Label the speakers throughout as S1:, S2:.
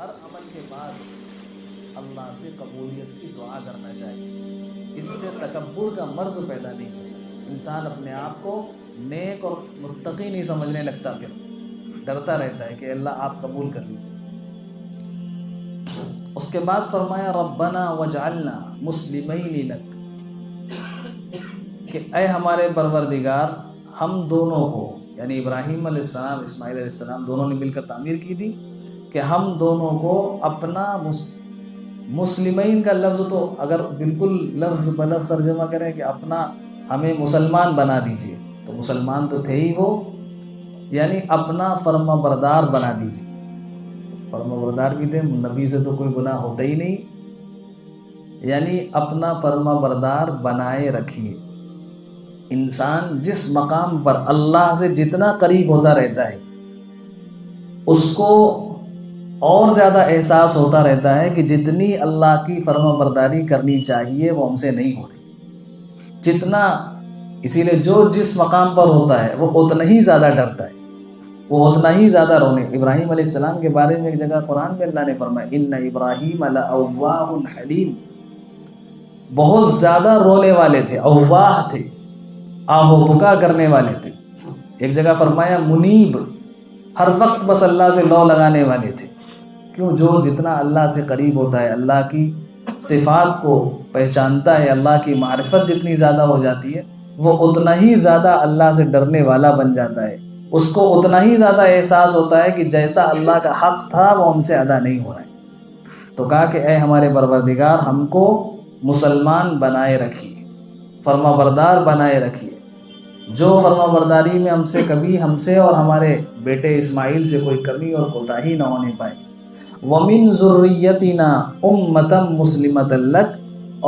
S1: ہر عمل کے بعد اللہ سے قبولیت کی دعا کرنا چاہیے. اس سے تکبر کا مرض پیدا نہیں ہوگا. انسان اپنے آپ کو نیک اور متقی نہیں سمجھنے لگتا، پھر ڈرتا رہتا ہے کہ اللہ آپ قبول کر لیجیے. اس کے بعد فرمایا ربنا وجعلنا مسلمین لک، کہ اے ہمارے پروردگار ہم دونوں کو، یعنی ابراہیم علیہ السلام اسماعیل علیہ السلام دونوں نے مل کر تعمیر کی تھی، کہ ہم دونوں کو اپنا مسلمین کا لفظ تو اگر بالکل لفظ بلفظ ترجمہ کریں کہ اپنا ہمیں مسلمان بنا دیجئے، تو مسلمان تو تھے ہی وہ، یعنی اپنا فرما بردار بنا دیجئے. فرما بردار بھی تھے، نبی سے تو کوئی گناہ ہوتا ہی نہیں، یعنی اپنا فرما بردار بنائے رکھیے. انسان جس مقام پر اللہ سے جتنا قریب ہوتا رہتا ہے اس کو اور زیادہ احساس ہوتا رہتا ہے کہ جتنی اللہ کی فرما برداری کرنی چاہیے وہ ہم سے نہیں ہو رہی. جتنا، اسی لیے جو جس مقام پر ہوتا ہے وہ اتنا ہی زیادہ ڈرتا ہے، وہ اتنا ہی زیادہ رونے. ابراہیم علیہ السلام کے بارے میں ایک جگہ قرآن میں اللہ نے فرمایا ان ابراہیم لأواہ حلیم، بہت زیادہ رونے والے تھے، اواہ تھے، آہو بکا کرنے والے تھے. ایک جگہ فرمایا منیب، ہر وقت بس اللہ سے لو لگانے والے تھے. کیوں؟ جو جتنا اللہ سے قریب ہوتا ہے، اللہ کی صفات کو پہچانتا ہے، اللہ کی معرفت جتنی زیادہ ہو جاتی ہے، وہ اتنا ہی زیادہ اللہ سے ڈرنے والا بن جاتا ہے. اس کو اتنا ہی زیادہ احساس ہوتا ہے کہ جیسا اللہ کا حق تھا وہ ہم سے ادا نہیں ہو رہا ہے. تو کہا کہ اے ہمارے پروردگار ہم کو مسلمان بنائے رکھیے، فرما بردار بنائے رکھیے. جو فرما برداری میں ہم سے کبھی ہم سے اور ہمارے بیٹے اسماعیل سے کوئی کمی اور کوتاہی نہ ہونے پائے. وَمِن ذُرِّيَّتِنَا أُمَّةً مُسْلِمَةً لَكَ،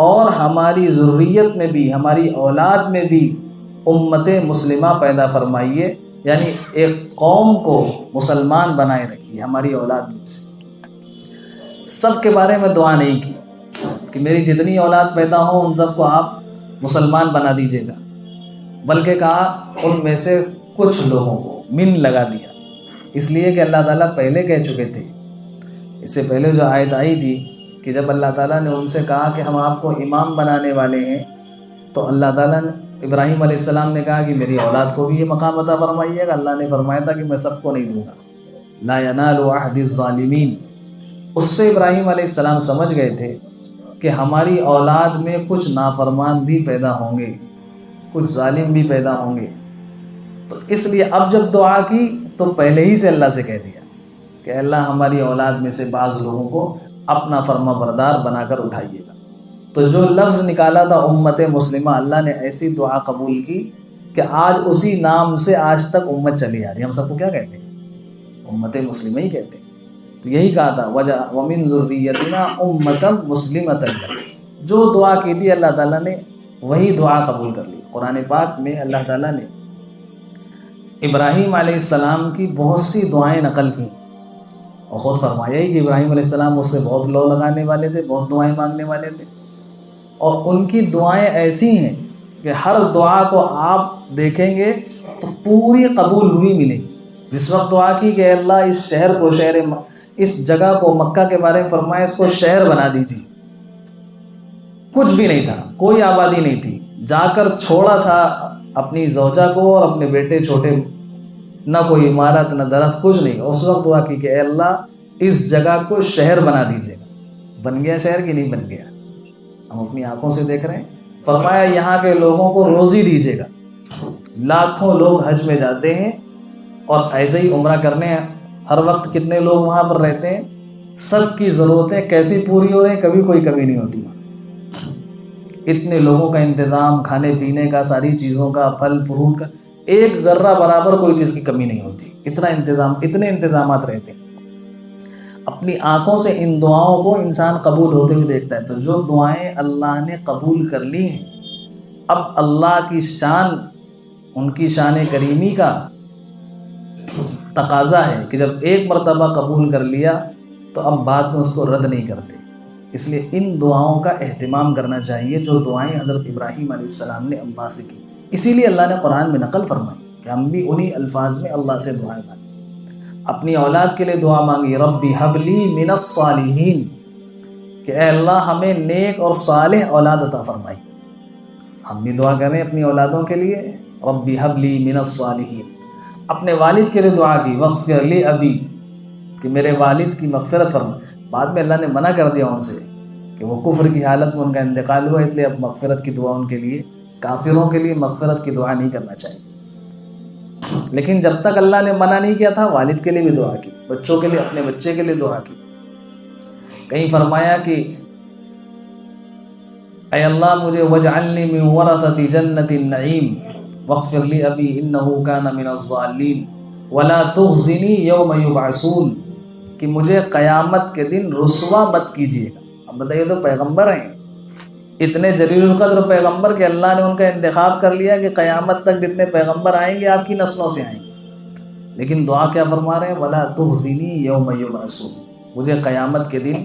S1: اور ہماری ذریت میں بھی، ہماری اولاد میں بھی امت مسلمہ پیدا فرمائیے، یعنی ایک قوم کو مسلمان بنائے رکھیے ہماری اولاد میں سے. سب کے بارے میں دعا نہیں کی کہ میری جتنی اولاد پیدا ہوں ان سب کو آپ مسلمان بنا دیجیے گا، بلکہ کہا ان میں سے کچھ لوگوں کو، من لگا دیا، اس لیے کہ اللہ تعالیٰ پہلے کہہ چکے تھے. اس سے پہلے جو آیت آئی تھی کہ جب اللہ تعالیٰ نے ان سے کہا کہ ہم آپ کو امام بنانے والے ہیں، تو اللہ تعالیٰ نے ابراہیم علیہ السلام نے کہا کہ میری اولاد کو بھی یہ مقام عطا فرمائیے گا. اللہ نے فرمایا تھا کہ میں سب کو نہیں دوں گا، لا ینال عہد الظالمین. اس سے ابراہیم علیہ السلام سمجھ گئے تھے کہ ہماری اولاد میں کچھ نافرمان بھی پیدا ہوں گے، کچھ ظالم بھی پیدا ہوں گے. تو اس لیے اب جب دعا کی تو پہلے ہی سے اللہ سے کہہ دیا کہ اللہ ہماری اولاد میں سے بعض لوگوں کو اپنا فرما بردار بنا کر اٹھائیے گا. تو جو لفظ نکالا تھا امت مسلمہ، اللہ نے ایسی دعا قبول کی کہ آج اسی نام سے آج تک امت چلی آ رہی ہے. ہم سب کو کیا کہتے ہیں؟ امت مسلمہ ہی کہتے ہیں. تو یہی کہا تھا وَمِن ذُرِّيَّتِنَا أُمَّةً مُسْلِمَةً لَكَ، جو دعا کی تھی اللہ تعالیٰ نے وہی دعا قبول کر لی. قرآن پاک میں اللہ تعالیٰ نے ابراہیم علیہ السلام کی بہت سی دعائیں نقل کی، اور خود فرمایا ہی کہ ابراہیم علیہ السلام اس سے بہت لو لگانے والے تھے، بہت دعائیں مانگنے والے تھے. اور ان کی دعائیں ایسی ہیں کہ ہر دعا کو آپ دیکھیں گے تو پوری قبول ہوئی ملے گی. جس وقت دعا کی کہ اللہ اس شہر کو، اس جگہ کو، مکہ کے بارے میں فرمایا اس کو شہر بنا دیجیے. کچھ بھی نہیں تھا، کوئی آبادی نہیں تھی، جا کر چھوڑا تھا اپنی زوجہ کو اور اپنے بیٹے چھوٹے، نہ کوئی عمارت نہ درخت، کچھ نہیں. اس وقت دعا کی کہ اے اللہ اس جگہ کو شہر بنا دیجیے گا. بن گیا شہر کہ نہیں بن گیا؟ ہم اپنی آنکھوں سے دیکھ رہے ہیں. فرمایا یہاں کے لوگوں کو روزی دیجیے گا. لاکھوں لوگ حج میں جاتے ہیں اور ایسے ہی عمرہ کرنے ہیں، ہر وقت کتنے لوگ وہاں پر رہتے ہیں، سب کی ضرورتیں کیسی پوری ہو رہی ہیں، کبھی کوئی کمی نہیں ہوتی. اتنے لوگوں کا انتظام، کھانے پینے کا، ساری چیزوں کا، پھل فروٹ کا، ایک ذرہ برابر کوئی چیز کی کمی نہیں ہوتی. اتنا انتظام، اتنے انتظامات رہتے ہیں. اپنی آنکھوں سے ان دعاؤں کو انسان قبول ہوتے ہوئے دیکھتا ہے. تو جو دعائیں اللہ نے قبول کر لی ہیں، اب اللہ کی شان، ان کی شان کریمی کا تقاضا ہے کہ جب ایک مرتبہ قبول کر لیا تو اب بعد میں اس کو رد نہیں کرتے. اس لیے ان دعاؤں کا اہتمام کرنا چاہیے جو دعائیں حضرت ابراہیم علیہ السلام نے اللہ سے کی. اسی لیے اللہ نے قرآن میں نقل فرمائی کہ ہم بھی انہی الفاظ میں اللہ سے دعائیں مانگیں. اپنی اولاد کے لیے دعا مانگی، ربی حبلی من الصالحین، کہ اے اللہ ہمیں نیک اور صالح اولاد عطا فرمائی۔ ہم بھی دعا کریں اپنی اولادوں کے لیے، ربی حبلی من الصالحین۔ اپنے والد کے لیے دعا کی، واغفر لی ابی، کہ میرے والد کی مغفرت فرما۔ بعد میں اللہ نے منع کر دیا ان سے کہ وہ کفر کی حالت میں ان کا انتقال ہوا، اس لیے اب مغفرت کی دعا ان کے لیے، کافروں کے لیے مغفرت کی دعا نہیں کرنا چاہیے۔ لیکن جب تک اللہ نے منع نہیں کیا تھا، والد کے لیے بھی دعا کی، بچوں کے لیے، اپنے بچے کے لیے دعا کی۔ کہیں فرمایا کہ اے اللہ مجھے وجعلنی من ورثۃ جنت النعیم واغفر لی ابی انہ کان من الضالین ولا تخزنی یوم یبعثون، کہ مجھے قیامت کے دن رسوا مت کیجیے گا۔ اب بتائیے، تو پیغمبر ہیں، اتنے جلیل القدر پیغمبر کہ اللہ نے ان کا انتخاب کر لیا کہ قیامت تک جتنے پیغمبر آئیں گے آپ کی نسلوں سے آئیں گے، لیکن دعا کیا فرما رہے ہیں، ولا تخزنی یوم یبعثون، مجھے قیامت کے دن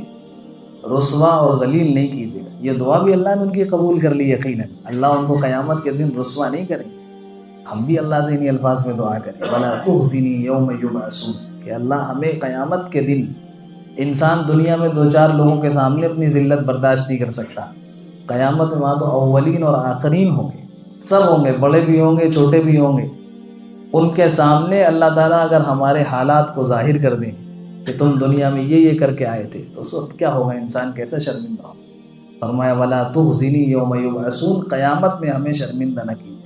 S1: رسوا اور ذلیل نہیں کیجیے گا۔ یہ دعا بھی اللہ نے ان کی قبول کر لی یقیناً، اللہ ان کو قیامت کے دن رسوا نہیں کریں گے۔ ہم بھی اللہ سے انہی الفاظ میں دعا کریں، ولا تخزنی یوم یبعثون، کہ اللہ ہمیں قیامت کے دن، انسان دنیا میں دو چار لوگوں کے سامنے اپنی ذلت برداشت نہیں کر سکتا، قیامت میں وہاں تو اولین اور آخرین ہوں گے، سب ہوں گے، بڑے بھی ہوں گے چھوٹے بھی ہوں گے۔ ان کے سامنے اللہ تعالیٰ اگر ہمارے حالات کو ظاہر کر دیں کہ تم دنیا میں یہ کر کے آئے تھے، تو اس وقت کیا ہوگا، انسان کیسے شرمندہ ہو۔ فرمایا ولا تخزنی یوم یبعثون، قیامت میں ہمیں شرمندہ نہ کیجیے۔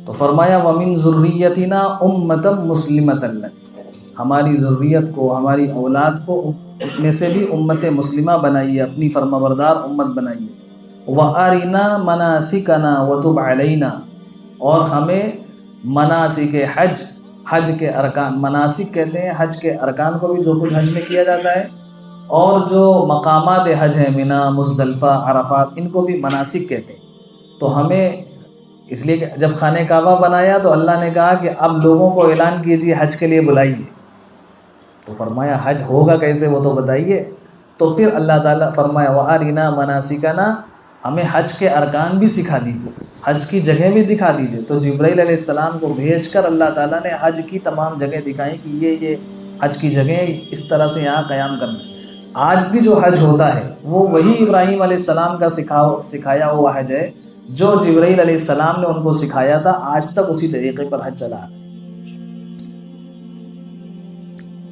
S1: تو فرمایا وَمِن ذُرِّيَّتِنَا أُمَّةً مُسْلِمَةً لَكَ، ہماری ذریت کو، ہماری اولاد کو میں سے بھی امت مسلمہ بنائیے، اپنی فرمانبردار امت بنائیے۔ وَأَرِنَا مَنَاسِكَنَا وَتُبْ عَلَيْنَا، اور ہمیں مناسک حج کے ارکان، مناسک کہتے ہیں حج کے ارکان کو بھی، جو کچھ حج میں کیا جاتا ہے، اور جو مقامات حج ہیں، منی، مزدلفہ، عرفات، ان کو بھی مناسک کہتے ہیں۔ تو ہمیں اس لیے کہ جب خانہ کعبہ بنایا تو اللہ نے کہا کہ اب لوگوں کو اعلان کیجیے، حج کے لیے بلائیے۔ تو فرمایا حج ہوگا کیسے، وہ تو بتائیے۔ تو پھر اللہ تعالیٰ فرمایا وَأَرِنَا مَنَاسِكَنَا، ہمیں حج کے ارکان بھی سکھا دیجیے، حج کی جگہ بھی دکھا دیجیے۔ تو جبرائیل علیہ السلام کو بھیج کر اللہ تعالیٰ نے حج کی تمام جگہ دکھائیں کہ یہ حج کی جگہ اس طرح سے یہاں قیام کرنا۔ آج بھی جو حج ہوتا ہے وہ وہی ابراہیم علیہ السلام کا سکھایا ہوا حج ہے، جو جبرائیل علیہ السلام نے ان کو سکھایا تھا، آج تک اسی طریقے پر حج چلا ہے۔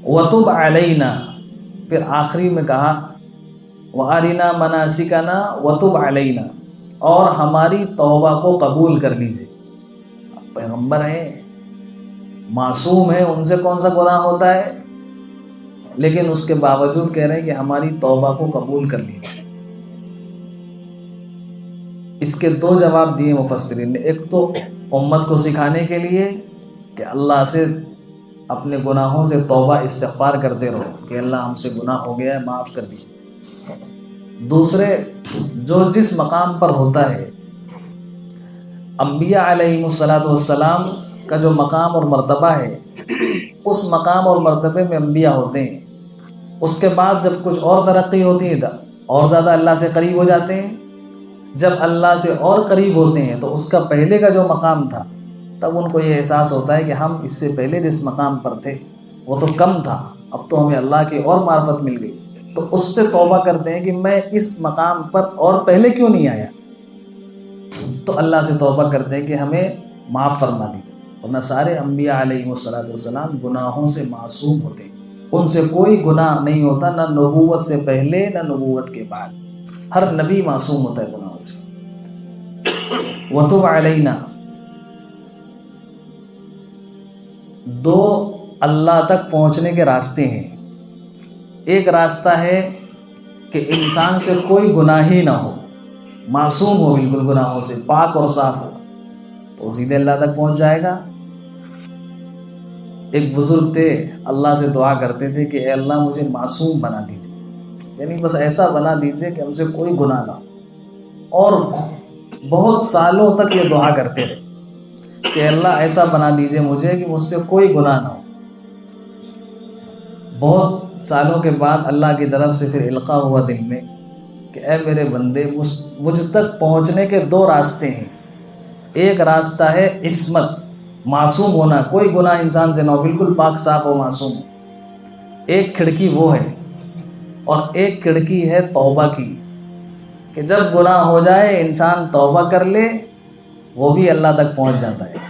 S1: وَتُبْ عَلَيْنَا، پھر آخری میں کہا وَأَرِنَا مَنَاسِكَنَا وَتُبْ عَلَيْنَا، اور ہماری توبہ کو قبول کر لیجیے۔ پیغمبر ہیں، معصوم ہیں، ان سے کون سا گناہ ہوتا ہے، لیکن اس کے باوجود کہہ رہے ہیں کہ ہماری توبہ کو قبول کر لیجیے۔ اس کے دو جواب دیے مفسرین نے، ایک تو امت کو سکھانے کے لیے کہ اللہ سے اپنے گناہوں سے توبہ استغفار کرتے رہو کہ اللہ ہم سے گناہ ہو گیا ہے، معاف کر دیجیے۔ دوسرے، جو جس مقام پر ہوتا ہے، انبیاء علیہ السلام کا جو مقام اور مرتبہ ہے، اس مقام اور مرتبے میں انبیاء ہوتے ہیں، اس کے بعد جب کچھ اور ترقی ہوتی ہے اور زیادہ اللہ سے قریب ہو جاتے ہیں، جب اللہ سے اور قریب ہوتے ہیں تو اس کا پہلے کا جو مقام تھا، تب ان کو یہ احساس ہوتا ہے کہ ہم اس سے پہلے جس مقام پر تھے وہ تو کم تھا، اب تو ہمیں اللہ کی اور معرفت مل گئی، تو اس سے توبہ کرتے ہیں کہ میں اس مقام پر اور پہلے کیوں نہیں آیا۔ تو اللہ سے توبہ کرتے ہیں کہ ہمیں معاف فرما دیجیے۔ ورنہ سارے انبیاء علیہ السلام گناہوں سے معصوم ہوتے ہیں، ان سے کوئی گناہ نہیں ہوتا، نہ نبوت سے پہلے نہ نبوت کے بعد، ہر نبی معصوم ہوتا ہے گناہوں سے۔ وَتُبْ عَلَيْنَا، دو اللہ تک پہنچنے کے راستے ہیں۔ ایک راستہ ہے کہ انسان سے کوئی گناہ ہی نہ ہو، معصوم ہو، بالکل گناہوں سے پاک اور صاف ہو، تو سیدھے اللہ تک پہنچ جائے گا۔ ایک بزرگ تھے، اللہ سے دعا کرتے تھے کہ اے اللہ مجھے معصوم بنا دیجیے، یعنی بس ایسا بنا دیجیے کہ ہم سے کوئی گناہ نہ ہو، اور بہت سالوں تک یہ دعا کرتے رہے کہ اللہ ایسا بنا دیجیے مجھے کہ مجھ سے کوئی گناہ نہ ہو۔ بہت سالوں کے بعد اللہ کی طرف سے پھر القاء ہوا دل میں کہ اے میرے بندے، مجھ تک پہنچنے کے دو راستے ہیں، ایک راستہ ہے عصمت، معصوم ہونا، کوئی گناہ انسان سے نہ ہو، بالکل پاک صاف و معصوم ہو، ایک کھڑکی وہ ہے، اور ایک کھڑکی ہے توبہ کی، کہ جب گناہ ہو جائے انسان توبہ کر لے وہ بھی اللہ تک پہنچ جاتا ہے۔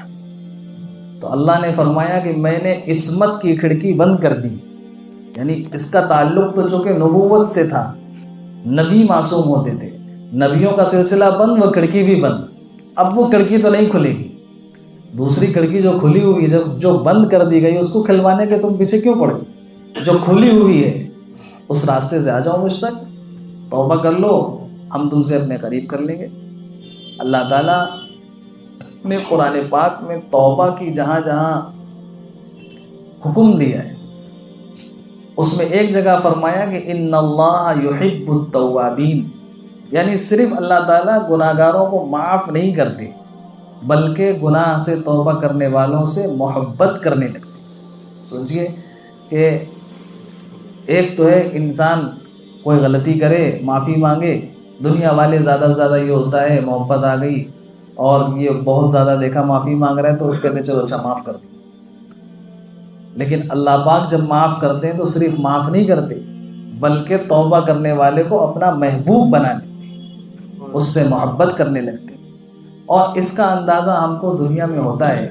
S1: تو اللہ نے فرمایا کہ میں نے عصمت کی کھڑکی بند کر دی، یعنی اس کا تعلق تو چونکہ نبوت سے تھا، نبی معصوم ہوتے تھے، نبیوں کا سلسلہ بند، وہ کھڑکی بھی بند، اب وہ کھڑکی تو نہیں کھلے گی، دوسری کھڑکی جو کھلی ہوئی ہے، جو بند کر دی گئی، اس کو کھلوانے کے تم پیچھے کیوں پڑے؟ جو کھلی ہوئی ہے اس راستے سے آ جاؤ مجھ تک، توبہ کر لو، ہم تم سے اپنے قریب کر لیں گے۔ اللہ تعالیٰ نے قرآن پاک میں توبہ کی جہاں جہاں حکم دیا ہے، اس میں ایک جگہ فرمایا کہ ان اللہ یحب التوابین، یعنی صرف اللہ تعالیٰ گناہ گاروں کو معاف نہیں کرتے بلکہ گناہ سے توبہ کرنے والوں سے محبت کرنے لگتے۔ سوچئے کہ ایک تو ہے انسان کوئی غلطی کرے معافی مانگے، دنیا والے زیادہ سے زیادہ یہ ہوتا ہے محبت آ گئی اور یہ بہت زیادہ دیکھا معافی مانگ رہا ہے تو کہتے چلو اچھا معاف کر دیں، لیکن اللہ پاک جب معاف کرتے ہیں تو صرف معاف نہیں کرتے بلکہ توبہ کرنے والے کو اپنا محبوب بنا لیتے ہیں، اس سے محبت کرنے لگتے ہیں۔ اور اس کا اندازہ ہم کو دنیا میں ہوتا ہے،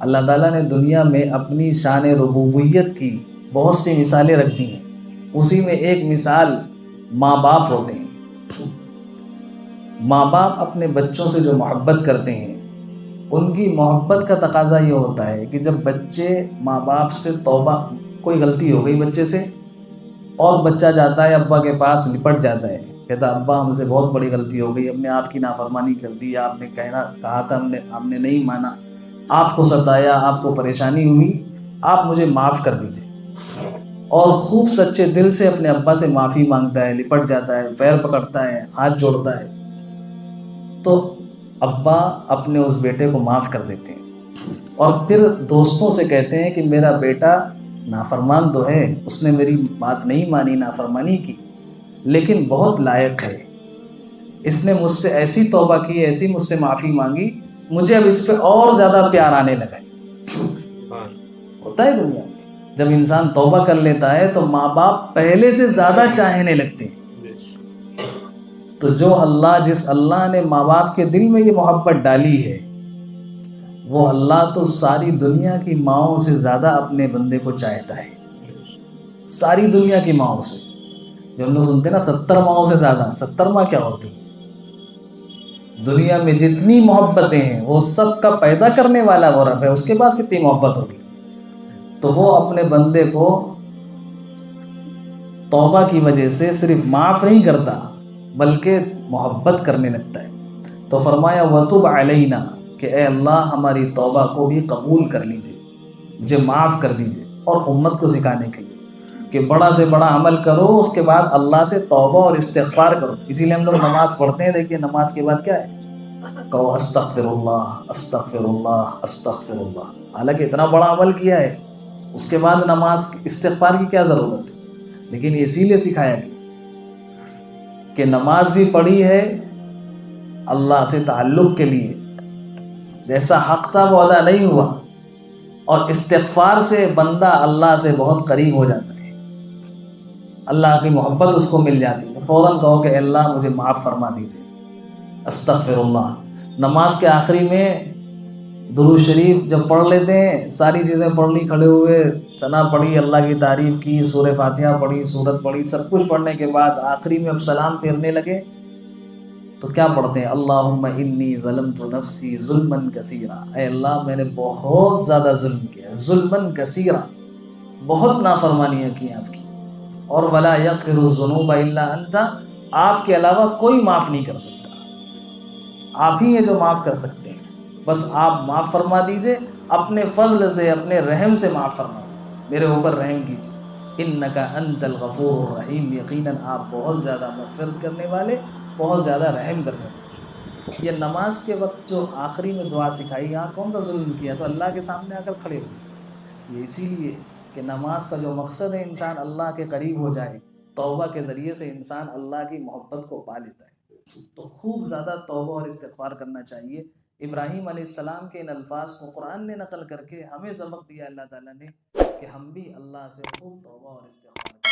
S1: اللہ تعالیٰ نے دنیا میں اپنی شان ربوبیت کی بہت سی مثالیں رکھ دی ہیں، اسی میں ایک مثال ماں باپ ہوتے ہیں۔ ماں باپ اپنے بچوں سے جو محبت کرتے ہیں، ان کی محبت کا تقاضا یہ ہوتا ہے کہ جب بچے ماں باپ سے توبہ، کوئی غلطی ہو گئی بچے سے اور بچہ جاتا ہے ابا کے پاس، لپٹ جاتا ہے، کہتا ابا ہم سے بہت بڑی غلطی ہو گئی، ہم نے آپ کی نافرمانی کر دی، آپ نے کہا تھا ہم نے نہیں مانا، آپ کو ستایا، آپ کو پریشانی ہوئی، آپ مجھے معاف کر دیجئے، اور خوب سچے دل سے اپنے ابا سے معافی مانگتا ہے، لپٹ جاتا ہے، پیر پکڑتا ہے، ہاتھ جوڑتا ہے، تو ابا اپنے اس بیٹے کو معاف کر دیتے ہیں، اور پھر دوستوں سے کہتے ہیں کہ میرا بیٹا نافرمان تو ہے، اس نے میری بات نہیں مانی، نافرمانی کی، لیکن بہت لائق ہے، اس نے مجھ سے ایسی توبہ کی، ایسی مجھ سے معافی مانگی، مجھے اب اس پہ اور زیادہ پیار آنے لگا ہے۔ ہوتا ہے دنیا میں جب انسان توبہ کر لیتا ہے تو ماں باپ پہلے سے زیادہ چاہنے لگتے ہیں۔ تو جس اللہ نے ماں باپ کے دل میں یہ محبت ڈالی ہے، وہ اللہ تو ساری دنیا کی ماؤں سے زیادہ اپنے بندے کو چاہتا ہے، ساری دنیا کی ماؤں سے۔ جو ہم لوگ سنتے ہیں نا 70 ماؤں سے زیادہ، 70 ماں کیا ہوتی ہیں؟ دنیا میں جتنی محبتیں ہیں وہ سب کا پیدا کرنے والا وہ رب ہے، اس کے پاس کتنی محبت ہوگی؟ تو وہ اپنے بندے کو توبہ کی وجہ سے صرف معاف نہیں کرتا بلکہ محبت کرنے لگتا ہے۔ تو فرمایا وَتُبْ عَلَيْنَا، کہ اے اللہ ہماری توبہ کو بھی قبول کر لیجئے، مجھے معاف کر دیجئے، اور امت کو سکھانے کے لیے کہ بڑا سے بڑا عمل کرو، اس کے بعد اللہ سے توبہ اور استغفار کرو۔ اسی لیے ہم لوگ نماز پڑھتے ہیں، دیکھیے نماز کے بعد کیا ہے؟ کہو استغفر اللہ استغفر اللہ استغفر اللہ، حالانکہ اتنا بڑا عمل کیا ہے، اس کے بعد نماز استغفار کی کیا ضرورت ہے؟ لیکن اسی لیے سکھایا گیا کہ نماز بھی پڑھی ہے اللہ سے تعلق کے لیے، جیسا حق تھا وہ ادا نہیں ہوا، اور استغفار سے بندہ اللہ سے بہت قریب ہو جاتا ہے، اللہ کی محبت اس کو مل جاتی ہے۔ تو فوراً کہو کہ اللہ مجھے معاف فرما دیجئے، استغفر اللہ۔ نماز کے آخری میں درود شریف جب پڑھ لیتے ہیں، ساری چیزیں پڑھ لی، کھڑے ہوئے ثنا پڑھی، اللہ کی تعریف کی، سورہ فاتحہ پڑھی، سورت پڑھی، سب کچھ پڑھنے کے بعد آخری میں اب سلام پھیرنے لگے تو کیا پڑھتے ہیں؟ اللہم انی ظلمت نفسی ظلما کثیرا، اے اللہ میں نے بہت زیادہ ظلم کیا، ظلما کثیرا، بہت نافرمانیاں کی آپ کی، اور ولا یغفر الذنوب الا انت، آپ کے علاوہ کوئی معاف نہیں کر سکتا، آپ ہی ہیں جو معاف کر سکتے ہیں، بس آپ معاف فرما دیجئے، اپنے فضل سے، اپنے رحم سے معاف فرما دیجئے، میرے اوپر رحم کیجئے، انک انت الغفور الرحیم، یقیناً آپ بہت زیادہ مغفرت کرنے والے، بہت زیادہ رحم کرنے والے۔ یہ نماز کے وقت جو آخری میں دعا سکھائی، یہاں کون سا ظلم کیا؟ تو اللہ کے سامنے آ کر کھڑے ہوئے۔ یہ اسی لیے کہ نماز کا جو مقصد ہے انسان اللہ کے قریب ہو جائے، توبہ کے ذریعے سے انسان اللہ کی محبت کو پا لیتا ہے۔ تو خوب زیادہ توبہ اور استغفار کرنا چاہیے، ابراہیم علیہ السلام کے ان الفاظ کو قرآن نے نقل کر کے ہمیں سبق دیا اللہ تعالیٰ نے کہ ہم بھی اللہ سے خوب توبہ اور استغفار کریں۔